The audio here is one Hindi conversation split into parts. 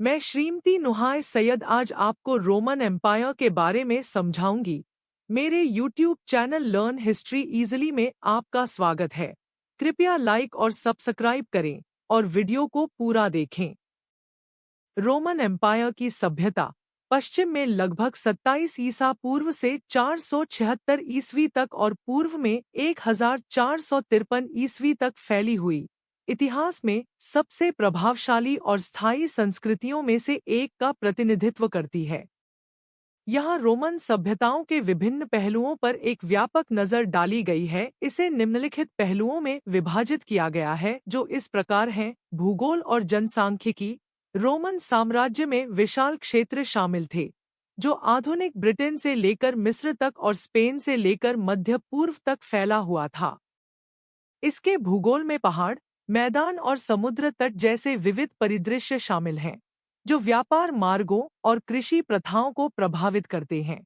मैं श्रीमती नुहाय सैयद आज आपको रोमन एम्पायर के बारे में समझाऊंगी। मेरे YouTube channel learn history easily में आपका स्वागत है। कृपया लाइक और सब्सक्राइब करें और वीडियो को पूरा देखें। रोमन एम्पायर की सभ्यता पश्चिम में लगभग 27 ईसा पूर्व से 476 ईस्वी तक और पूर्व में 1453 ईस्वी तक फैली हुई। इतिहास में सबसे प्रभावशाली और स्थायी संस्कृतियों में से एक का प्रतिनिधित्व करती है। यहाँ रोमन सभ्यताओं के विभिन्न पहलुओं पर एक व्यापक नज़र डाली गई है। इसे निम्नलिखित पहलुओं में विभाजित किया गया है, जो इस प्रकार हैं: भूगोल और जनसांख्यिकी। रोमन साम्राज्य में विशाल क्षेत्र शामिल थे, जो आधुनिक ब्रिटेन से लेकर मिस्र तक और स्पेन से लेकर मध्य पूर्व तक फैला हुआ था। इसके भूगोल में पहाड़, मैदान और समुद्र तट जैसे विविध परिदृश्य शामिल हैं, जो व्यापार मार्गों और कृषि प्रथाओं को प्रभावित करते हैं।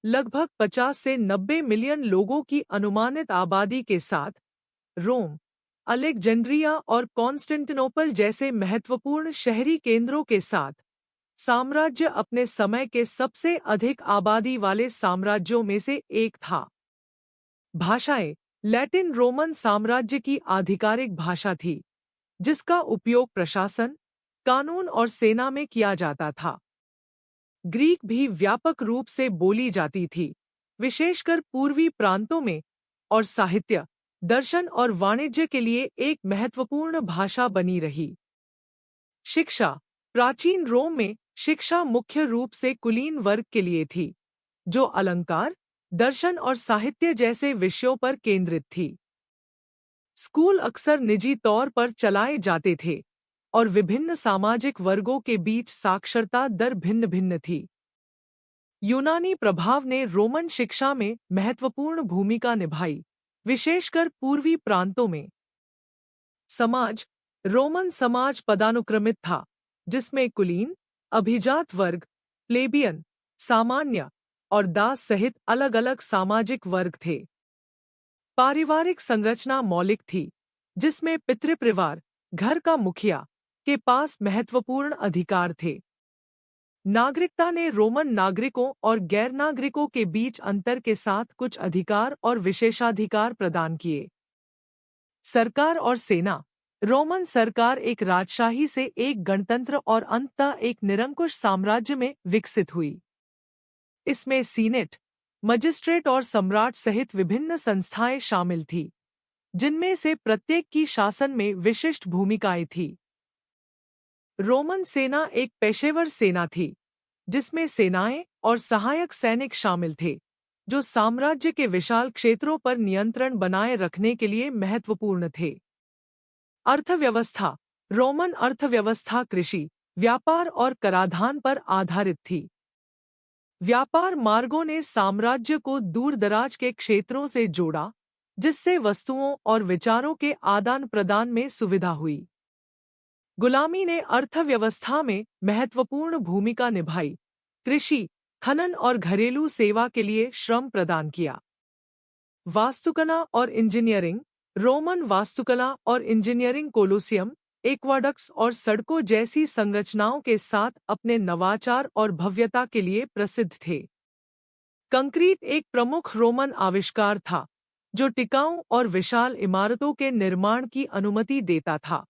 लगभग 50 से 90 मिलियन लोगों की अनुमानित आबादी के साथ रोम, अलेक्जेंड्रिया और कॉन्स्टेंटिनोपल जैसे महत्वपूर्ण शहरी केंद्रों के साथ साम्राज्य अपने समय के सबसे अधिक आबादी वाले साम्राज्यों में से एक था। भाषाएं: लैटिन रोमन साम्राज्य की आधिकारिक भाषा थी, जिसका उपयोग प्रशासन, कानून और सेना में किया जाता था। ग्रीक भी व्यापक रूप से बोली जाती थी, विशेषकर पूर्वी प्रांतों में, और साहित्य, दर्शन और वाणिज्य के लिए एक महत्वपूर्ण भाषा बनी रही। शिक्षा: प्राचीन रोम में शिक्षा मुख्य रूप से कुलीन वर्ग के लिए थी, जो अलंकार, दर्शन और साहित्य जैसे विषयों पर केंद्रित थी। स्कूल अक्सर निजी तौर पर चलाए जाते थे और विभिन्न सामाजिक वर्गों के बीच साक्षरता दर भिन्न भिन्न थी। यूनानी प्रभाव ने रोमन शिक्षा में महत्वपूर्ण भूमिका निभाई, विशेषकर पूर्वी प्रांतों में। समाज: रोमन समाज पदानुक्रमित था, जिसमें कुलीन, अभिजात वर्ग, प्लेबियन, सामान्य और दास सहित अलग अलग सामाजिक वर्ग थे। पारिवारिक संरचना मौलिक थी, जिसमें पितृपरिवार, घर का मुखिया, के पास महत्वपूर्ण अधिकार थे। नागरिकता ने रोमन नागरिकों और गैर नागरिकों के बीच अंतर के साथ कुछ अधिकार और विशेषाधिकार प्रदान किए। सरकार और सेना: रोमन सरकार एक राजशाही से एक गणतंत्र और अंततः एक निरंकुश साम्राज्य में विकसित हुई। इसमें सीनेट, मजिस्ट्रेट और सम्राट सहित विभिन्न संस्थाएं शामिल थीं, जिनमें से प्रत्येक की शासन में विशिष्ट भूमिकाएं थीं। रोमन सेना एक पेशेवर सेना थी, जिसमें सेनाएं और सहायक सैनिक शामिल थे, जो साम्राज्य के विशाल क्षेत्रों पर नियंत्रण बनाए रखने के लिए महत्वपूर्ण थे। अर्थव्यवस्था: रोमन अर्थव्यवस्था कृषि, व्यापार और कराधान पर आधारित थी। व्यापार मार्गों ने साम्राज्य को दूर-दराज के क्षेत्रों से जोड़ा, जिससे वस्तुओं और विचारों के आदान प्रदान में सुविधा हुई। गुलामी ने अर्थव्यवस्था में महत्वपूर्ण भूमिका निभाई। कृषि, खनन और घरेलू सेवा के लिए श्रम प्रदान किया। वास्तुकला और इंजीनियरिंग: रोमन वास्तुकला और इंजीनियरिंग कोलोसियम, एक्वाडक्ट्स और सड़कों जैसी संरचनाओं के साथ अपने नवाचार और भव्यता के लिए प्रसिद्ध थे। कंक्रीट एक प्रमुख रोमन आविष्कार था, जो टिकाऊ और विशाल इमारतों के निर्माण की अनुमति देता था।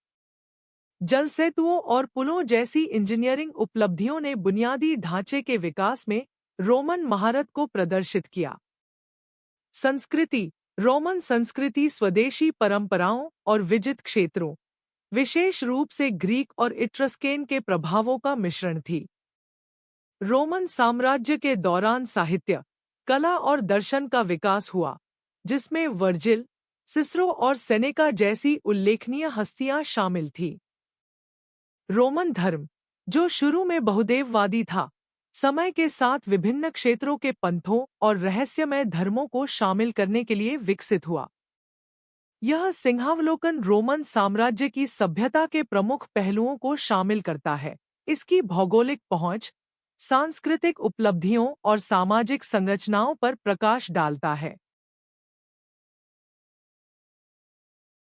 जलसेतुओं और पुलों जैसी इंजीनियरिंग उपलब्धियों ने बुनियादी ढांचे के विकास में रोमन महारत को प्रदर्शित किया। संस्कृति: रोमन संस्कृति स्वदेशी परंपराओं और विजित क्षेत्रों, विशेष रूप से ग्रीक और इट्रस्केन के प्रभावों का मिश्रण थी। रोमन साम्राज्य के दौरान साहित्य, कला और दर्शन का विकास हुआ, जिसमें वर्जिल, सिसरो और सेनेका जैसी उल्लेखनीय हस्तियां शामिल थीं। रोमन धर्म, जो शुरू में बहुदेववादी था, समय के साथ विभिन्न क्षेत्रों के पंथों और रहस्यमय धर्मों को शामिल करने के लिए विकसित हुआ। यह सिंहावलोकन रोमन साम्राज्य की सभ्यता के प्रमुख पहलुओं को शामिल करता है, इसकी भौगोलिक पहुंच, सांस्कृतिक उपलब्धियों और सामाजिक संरचनाओं पर प्रकाश डालता है।